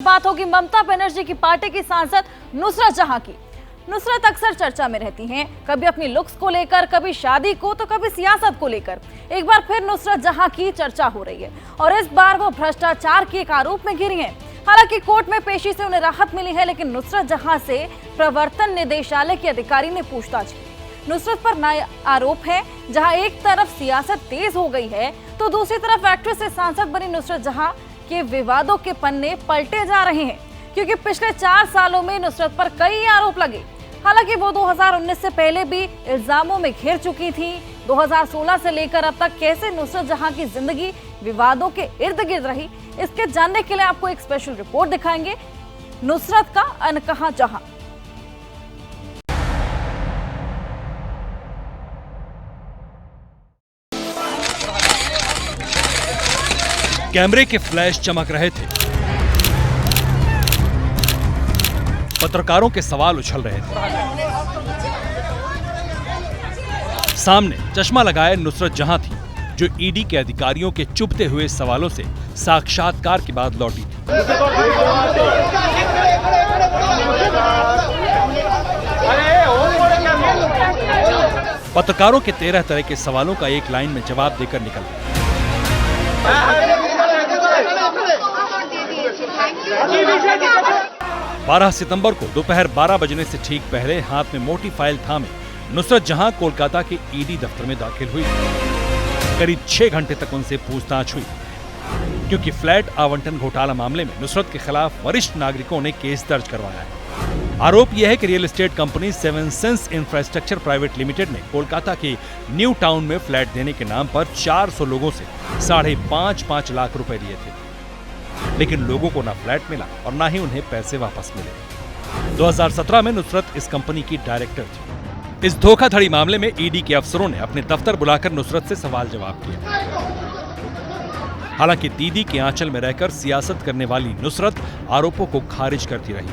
बात होगी ममता बनर्जी की पार्टी की सांसद नुसरत जहां की। नुसरत अक्सर चर्चा में रहती हैं, कभी अपनी लुक्स को लेकर, कभी शादी को, तो कभी सियासत को लेकर। एक बार फिर नुसरत जहां की चर्चा हो रही है और इस बार वो भ्रष्टाचार के एक आरोप में घिरी हैं। हालांकि कोर्ट में पेशी से उन्हें राहत मिली है, लेकिन नुसरत जहां से प्रवर्तन निदेशालय के अधिकारी ने पूछताछ की। नुसरत पर नया आरोप है, जहां एक तरफ सियासत तेज हो गई है तो दूसरी तरफ एक्ट्रेस से सांसद बनी नुसरत जहां के विवादों के पन्ने पलटे जा रहे हैं, क्योंकि पिछले 4 सालों में नुसरत पर कई आरोप लगे। हालांकि वो 2019 से पहले भी इल्जामों में घिर चुकी थी। 2016 से लेकर अब तक कैसे नुसरत जहां की जिंदगी विवादों के इर्द गिर्द रही, इसके जानने के लिए आपको एक स्पेशल रिपोर्ट दिखाएंगे, नुसरत का अनकहा जहां। कैमरे के फ्लैश चमक रहे थे, पत्रकारों के सवाल उछल रहे थे। सामने चश्मा लगाए नुसरत जहां थी, जो ईडी के अधिकारियों के चुभते हुए सवालों से साक्षात्कार के बाद लौटी थी। पत्रकारों के 13 तरह के सवालों का एक लाइन में जवाब देकर निकल गई। 12 सितंबर को दोपहर 12 बजने से ठीक पहले हाथ में मोटी फाइल थामे नुसरत जहां कोलकाता के ईडी दफ्तर में दाखिल हुई। करीब 6 घंटे तक उनसे पूछताछ हुई, क्योंकि फ्लैट आवंटन घोटाला मामले में नुसरत के खिलाफ वरिष्ठ नागरिकों ने केस दर्ज करवाया है। आरोप यह है कि real estate company 7 sense infrastructure private limited ने कोलकाता के न्यू टाउन में फ्लैट देने के नाम पर 400 लोगों से 5.5 लाख रुपए लिए थे, लेकिन लोगों को ना फ्लैट मिला और ना ही उन्हें पैसे वापस मिले। 2017 में नुसरत इस कंपनी की डायरेक्टर थी। इस धोखाधड़ी मामले में ईडी के अफसरों ने अपने दफ्तर बुलाकर नुसरत से सवाल जवाब किया। हालांकि दीदी के आंचल में रहकर सियासत करने वाली नुसरत आरोपों को खारिज करती रही।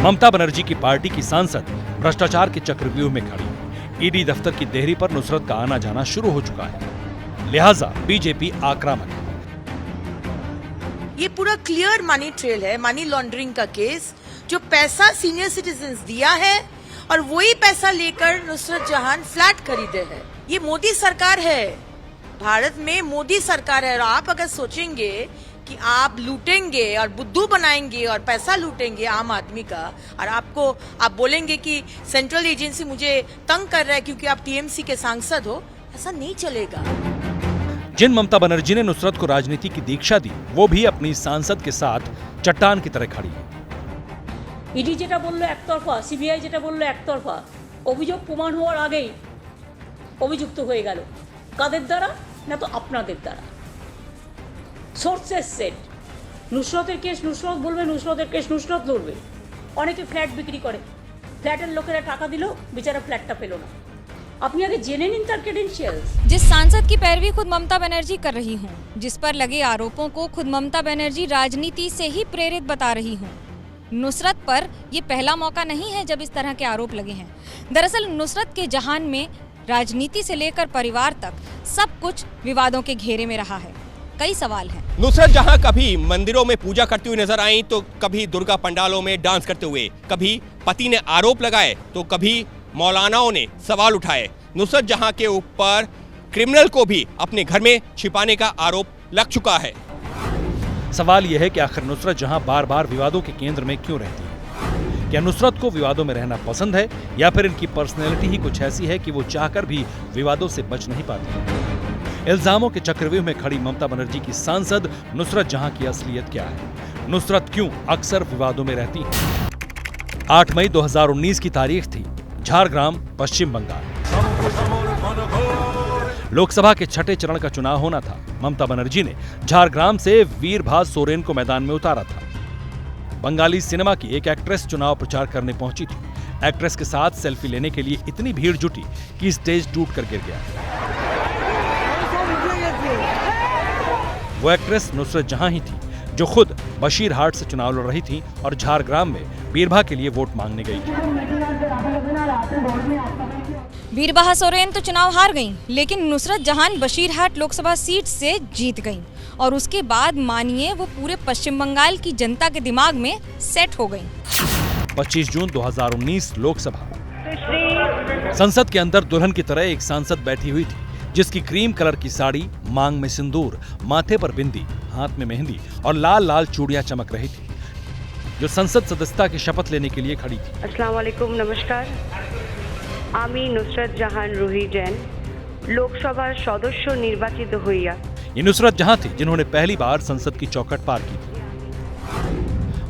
ममता बनर्जी की पार्टी की सांसद भ्रष्टाचार के चक्रव्यूह में खड़ी है। ईडी दफ्तर की देहरी पर नुसरत का आना जाना शुरू हो चुका है, लिहाजा बीजेपी आक्रामक है। ये पूरा क्लियर मनी ट्रेल है, मनी लॉन्ड्रिंग का केस, जो पैसा सीनियर सिटीजन्स दिया है और वही पैसा लेकर नुसरत जहां फ्लैट खरीदे हैं। ये मोदी सरकार है, भारत में मोदी सरकार है। और आप अगर सोचेंगे कि आप लूटेंगे और बुद्धू बनाएंगे और पैसा लूटेंगे आम आदमी का, और आप बोलेंगे कि सेंट्रल एजेंसी मुझे तंग कर रहा है क्योंकि आप टीएमसी के सांसद हो, ऐसा नहीं चलेगा। जिन ममता बनर्जी ने नुसरत को राजनीति की दीक्षा दी, वो भी अपनी सांसद के साथ चट्टान की तरह खड़ी है। ईडी যেটা বললো একতরফা, সিবিআই যেটা বললো একতরফা, অভিযোগ প্রমাণ হওয়ার আগেই অভিযুক্ত হয়ে গেল। কাদের দ্বারা? না তো আপনাদের দ্বারা। সোর্সেস সেট, নুসরতের কেস নুসরত বলবে, নুসরতের কেস নুসরত লড়বে। অনেকে ফ্ল্যাট বিক্রি করে, ফ্ল্যাটের লোকেরা টাকা দিল, বেচারা ফ্ল্যাটটা পেল না। আপনি আগে জেনে নিন তার ক্রেডেंशियल्स। जिस सांसद की पैरवी खुद ममता बनर्जी कर रही हूँ, जिस पर लगे आरोपों को खुद ममता बनर्जी राजनीति से ही प्रेरित बता रही हूँ। नुसरत पर ये पहला मौका नहीं है जब इस तरह के आरोप लगे हैं। दरअसल नुसरत के जहान में राजनीति से लेकर परिवार तक सब कुछ विवादों के घेरे में रहा है। कई सवाल हैं। नुसरत जहां कभी मंदिरों में पूजा करती हुई नजर आई, तो कभी दुर्गा पंडालों में डांस करते हुए, कभी पति ने आरोप लगाए तो कभी मौलानाओं ने सवाल उठाए। नुसरत जहां के ऊपर क्रिमिनल को भी अपने घर में छिपाने का आरोप लग चुका है। सवाल यह है कि आखिर नुसरत जहां बार बार विवादों के केंद्र में क्यों रहती है? क्या नुसरत को विवादों में रहना पसंद है, या फिर इनकी पर्सनैलिटी ही कुछ ऐसी है कि वो चाहकर भी विवादों से बच नहीं पाती? इल्जामों के चक्रव्यूह में खड़ी ममता बनर्जी की सांसद नुसरत जहां की असलियत क्या है? नुसरत क्यों अक्सर विवादों में रहती है? 8 मई 2019 की तारीख थी, झारग्राम, पश्चिम बंगाल। लोकसभा के 6ठे चरण का चुनाव होना था। ममता बनर्जी ने झारग्राम से वीरभाज सोरेन को मैदान में उतारा था। बंगाली सिनेमा की एक एक्ट्रेस चुनाव प्रचार करने पहुंची थी। एक्ट्रेस के साथ सेल्फी लेने के लिए इतनी भीड़ जुटी कि स्टेज टूट कर गिर गया। वो एक्ट्रेस नुसरत जहां ही थी, जो खुद बशीरहाट से चुनाव लड़ रही थी और झारग्राम में बीरभा के लिए वोट मांगने गई। बीरबहा सोरेन तो चुनाव हार गईं, लेकिन नुसरत जहां बशीरहाट लोकसभा सीट से जीत गईं और उसके बाद मानिए वो पूरे पश्चिम बंगाल की जनता के दिमाग में सेट हो गईं। 25 जून 2019 लोकसभा। संसद के अंदर दुल्हन की तरह एक सांसद बैठी हुई थी, जिसकी क्रीम कलर की साड़ी, मांग में सिंदूर, माथे पर बिंदी, हाथ में मेहंदी और लाल लाल चूड़ियां चमक रही थी, जो संसद सदस्यता की शपथ लेने के लिए खड़ी थी। अस्सलाम वालेकुम, नमस्कार। आमी नुसरत जहान रूही जैन लोकसभार सदस्य निर्वाचित हইয়া। ये नुसरत जहां थी जिन्होंने पहली बार संसद की चौखट पार की थी।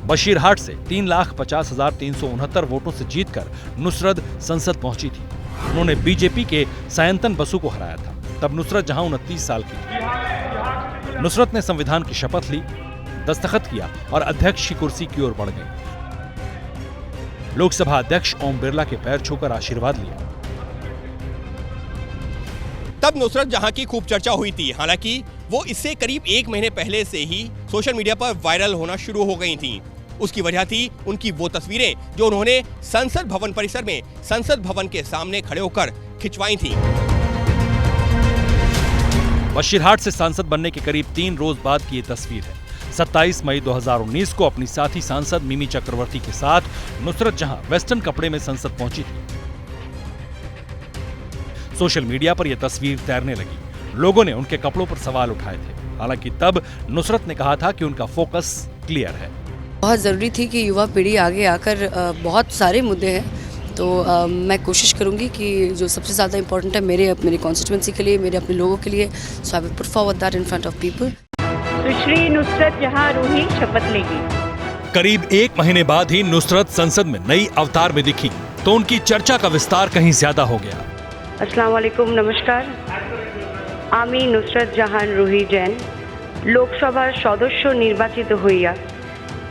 बशीरहाट से 3,50,369 वोटों से जीतकर नुसरत संसद पहुंची थी। उन्होंने बीजेपी के सायंतन बसु को हराया था। तब नुसरत जहां 29 साल की थी। नुसरत ने संविधान की शपथ ली, दस्तखत किया और अध्यक्ष की कुर्सी की ओर बढ़ गई। लोकसभा अध्यक्ष ओम बिरला के पैर छूकर आशीर्वाद लिया। तब नुसरत जहां की खूब चर्चा हुई थी। हालांकि वो इससे करीब 1 महीने पहले से ही सोशल मीडिया पर वायरल होना शुरू हो गई थी। उसकी वजह थी उनकी वो तस्वीरें जो उन्होंने संसद भवन परिसर में संसद भवन के सामने खड़े होकर खिंचवाई थी। बशीरहाट से सांसद बनने के करीब 3 रोज बाद की ये तस्वीर है। 27 मई 2019 को अपनी साथी सांसद मिमी चक्रवर्ती के साथ नुसरत जहां वेस्टर्न कपड़े में संसद पहुंची थी। सोशल मीडिया पर यह तस्वीर तैरने लगी। लोगों ने उनके कपड़ों पर सवाल उठाए थे। हालांकि तब नुसरत ने कहा था कि उनका फोकस क्लियर है। बहुत ज़रूरी थी कि युवा पीढ़ी आगे आकर बहुत सारे मुद्दे हैं, तो मैं कोशिश करूंगी कि जो सबसे ज़्यादा इम्पोर्टेंट है मेरी कॉन्स्टिट्यूंसी के लिए, मेरे अपने लोगों के लिए, so I will put forward that in front of people. Sushri Nusrat Jahan Ruhi शपथ लेगी। करीब 1 महीने बाद ही नुसरत संसद में नई अवतार में दिखी तो उनकी चर्चा का विस्तार कहीं ज्यादा हो गया। अस्सलाम वालेकुम, नमस्कार। आमी नुसरत जहान रूही जैन लोकसभार सदस्य निर्वाचित हইয়া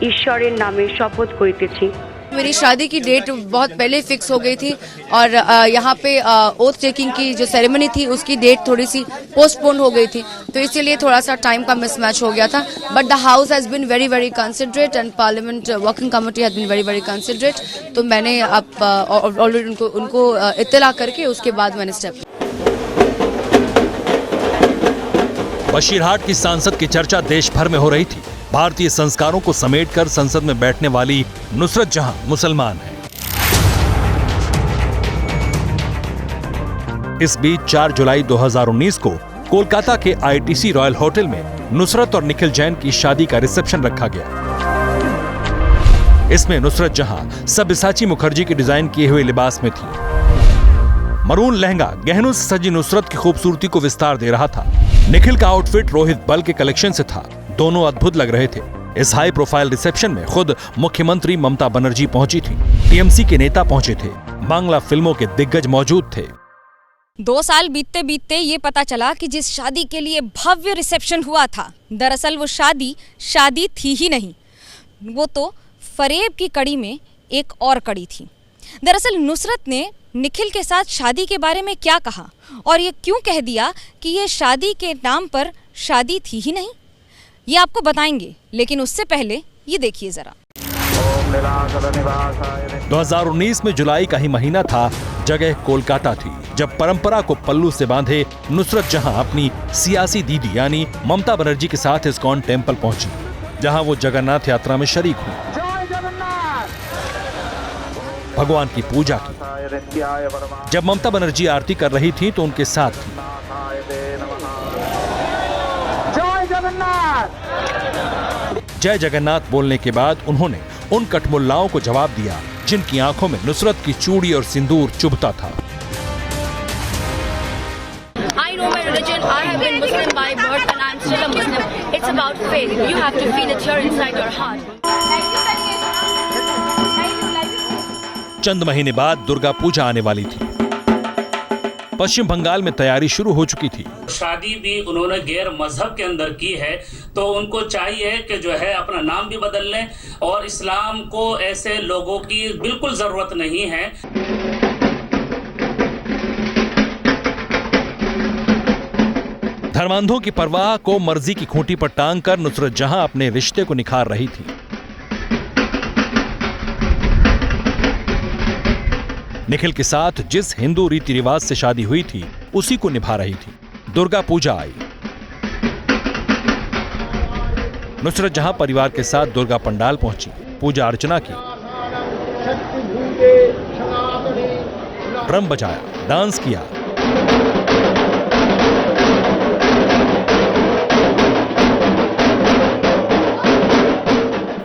ईश्वरेर नामे शपथ करितेছি। मेरी शादी की डेट बहुत पहले फिक्स हो गई थी और यहाँ पे ओथ टेकिंग की जो सेरेमनी थी उसकी डेट थोड़ी सी पोस्टपोन हो गई थी, तो इसीलिए थोड़ा सा टाइम का मिसमैच हो गया था। But the house has been very very considerate and parliament working committee has been very very considerate. तो मैंने अब ऑलरेडी उनको इत्तला करके उसके बाद मैंने स्टेप। बशीरहाट की सांसद की चर्चा देश भर में हो रही थी। भारतीय संस्कारों को समेटकर संसद में बैठने वाली नुसरत जहां मुसलमान है। इस बीच 4 जुलाई 2019 को कोलकाता के आईटीसी रॉयल होटल में नुसरत और निखिल जैन की शादी का रिसेप्शन रखा गया। इसमें नुसरत जहां सब्यसाची मुखर्जी के डिजाइन किए हुए लिबास में थी। मरून लहंगा गहनों से सजी नुसरत की खूबसूरती को विस्तार दे रहा था। निखिल का आउटफिट रोहित बल के कलेक्शन से था। दोनों अद्भुत लग रहे थे। इस हाई प्रोफाइल रिसेप्शन में खुद मुख्यमंत्री ममता बनर्जी पहुंची थी। टीएमसी के नेता पहुंचे थे। बांग्ला फिल्मों के दिग्गज मौजूद थे। 2 साल बीतते बीतते ये पता चला कि जिस शादी के लिए भव्य रिसेप्शन हुआ था, दरअसल वो शादी थी ही नहीं, वो तो फरेब की कड़ी में एक और कड़ी थी। दरअसल नुसरत ने निखिल के साथ शादी के बारे में क्या कहा और ये क्यों कह दिया कि ये शादी के नाम पर शादी थी ही नहीं, ये आपको बताएंगे, लेकिन उससे पहले ये देखिए जरा। 2019 में जुलाई का ही महीना था। जगह कोलकाता थी जब परंपरा को पल्लू से बांधे नुसरत जहां अपनी सियासी दीदी यानी ममता बनर्जी के साथ इस्कॉन टेम्पल पहुंची, जहां वो जगन्नाथ यात्रा में शरीक हुई। भगवान की पूजा की। जब ममता बनर्जी आरती कर रही थी तो उनके साथ थी। जय जगन्नाथ बोलने के बाद उन्होंने उन कठमुल्लाओं को जवाब दिया जिनकी आंखों में नुसरत की चूड़ी और सिंदूर चुभता था। I know my religion. I have been Muslim by birth and I'm still a Muslim. It's about faith. You have to feel it here inside your heart. चंद महीने बाद दुर्गा पूजा आने वाली थी। पश्चिम बंगाल में तैयारी शुरू हो चुकी थी। शादी भी उन्होंने गैर मजहब के अंदर की है, तो उनको चाहिए कि जो है अपना नाम भी बदल लें और इस्लाम को ऐसे लोगों की बिल्कुल जरूरत नहीं है। धर्मांधों की परवाह को मर्जी की खूंटी पर टांग कर नुसरत जहां अपने रिश्ते को निखार रही थी। निखिल के साथ जिस हिंदू रीति रिवाज से शादी हुई थी उसी को निभा रही थी। दुर्गा पूजा आई। नुसरत जहां परिवार के साथ दुर्गा पंडाल पहुंची, पूजा अर्चना की, ड्रम बजाया, डांस किया।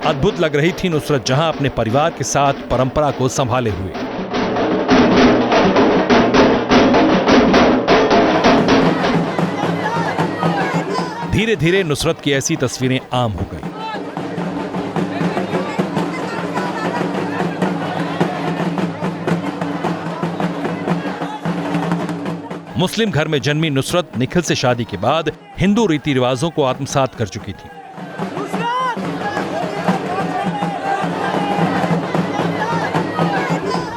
अद्भुत लग रही थी नुसरत जहां अपने परिवार के साथ परंपरा को संभाले हुए। धीरे धीरे नुसरत की ऐसी तस्वीरें आम हो गई। मुस्लिम घर में जन्मी नुसरत निखिल से शादी के बाद हिंदू रीति रिवाजों को आत्मसात कर चुकी थी। नुसरत!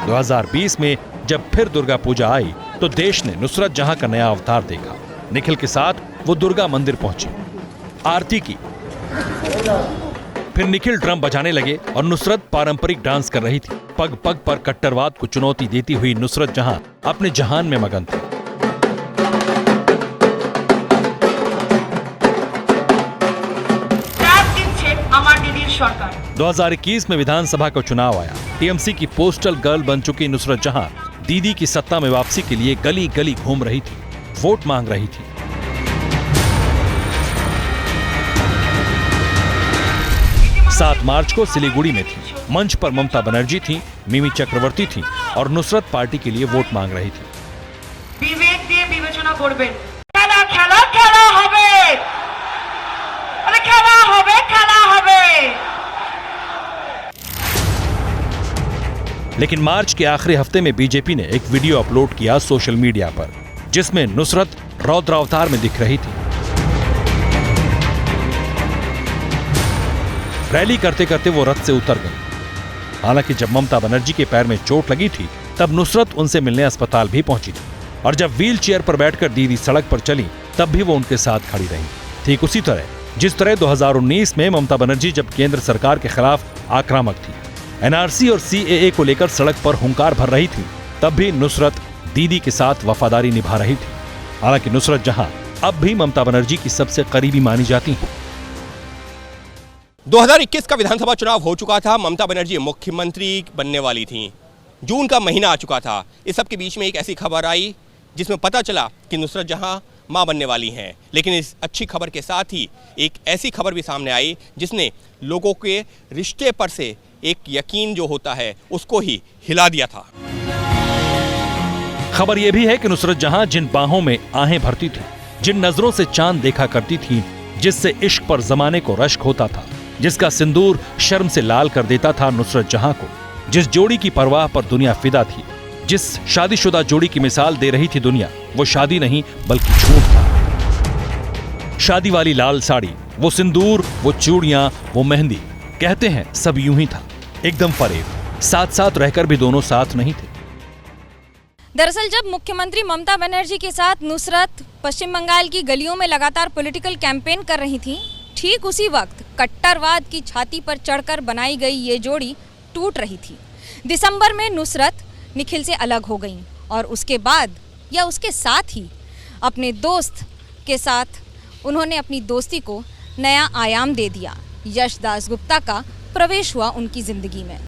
2020 में जब फिर दुर्गा पूजा आई तो देश ने नुसरत जहां का नया अवतार देखा। निखिल के साथ वो दुर्गा मंदिर पहुंची, आरती की। फिर निखिल ड्रम बजाने लगे और नुसरत पारंपरिक डांस कर रही थी। पग पग पर कट्टरवाद को चुनौती देती हुई नुसरत जहां अपने जहान में मगन थी। सरकार 2021 में विधानसभा का चुनाव आया। टीएमसी की पोस्टल गर्ल बन चुकी नुसरत जहां दीदी की सत्ता में वापसी के लिए गली गली घूम रही थी, वोट मांग रही थी। सात मार्च को सिलीगुड़ी में थी। मंच पर ममता बनर्जी थी, मिमी चक्रवर्ती थी और नुसरत पार्टी के लिए वोट मांग रही थी। विवेक दिए विवेचना करबेन। खेला खेला खेला होबे, अरे खेला होबे, खेला होबे। लेकिन मार्च के आखिरी हफ्ते में बीजेपी ने एक वीडियो अपलोड किया सोशल मीडिया पर, जिसमें नुसरत रौद्रावतार में दिख रही थी। रैली करते करते वो रथ से उतर गई। हालांकि जब ममता बनर्जी के पैर में चोट लगी थी तब नुसरत उनसे मिलने अस्पताल भी पहुंची थी और जब व्हील चेयर पर बैठकर दीदी सड़क पर चली तब भी वो उनके साथ खड़ी रही। ठीक उसी तरह जिस तरह 2019 में ममता बनर्जी जब केंद्र सरकार के खिलाफ आक्रामक थी, एनआरसी और सीएए को लेकर सड़क पर हुंकार भर रही थी, तब भी नुसरत दीदी के साथ वफादारी निभा रही थी। हालांकि नुसरत जहां अब भी ममता बनर्जी की सबसे करीबी मानी जाती हैं। 2021 का विधानसभा चुनाव हो चुका था। ममता बनर्जी मुख्यमंत्री बनने वाली थी। जून का महीना आ चुका था। इस सब के बीच में एक ऐसी खबर आई जिसमें पता चला कि नुसरत जहां मां बनने वाली हैं। लेकिन इस अच्छी खबर के साथ ही एक ऐसी खबर भी सामने आई जिसने लोगों के रिश्ते पर से एक यकीन जो होता है उसको ही हिला दिया था। खबर यह भी है कि नुसरत जहां जिन बाहों में आहें भरती थी, जिन नजरों से चांद देखा करती थी, जिससे इश्क पर जमाने को रश्क होता था, जिसका सिंदूर शर्म से लाल कर देता था नुसरत जहां को, जिस जोड़ी की परवाह पर दुनिया फिदा थी, जिस शादीशुदा जोड़ी की मिसाल दे रही थी दुनिया, वो शादी नहीं बल्कि झूठ था। शादी वाली लाल साड़ी, वो सिंदूर, वो चूड़ियां, वो मेहंदी, कहते हैं सब यूं ही था, एकदम फरेब। साथ साथ रहकर भी दोनों साथ नहीं थे। दरअसल जब मुख्यमंत्री ममता बनर्जी के साथ नुसरत पश्चिम बंगाल की गलियों में लगातार पॉलिटिकल कैंपेन कर रही थी, ठीक उसी वक्त कट्टरवाद की छाती पर चढ़कर बनाई गई ये जोड़ी टूट रही थी। दिसंबर में नुसरत निखिल से अलग हो गईं और उसके बाद या उसके साथ ही अपने दोस्त के साथ उन्होंने अपनी दोस्ती को नया आयाम दे दिया। यश दासगुप्ता का प्रवेश हुआ उनकी जिंदगी में।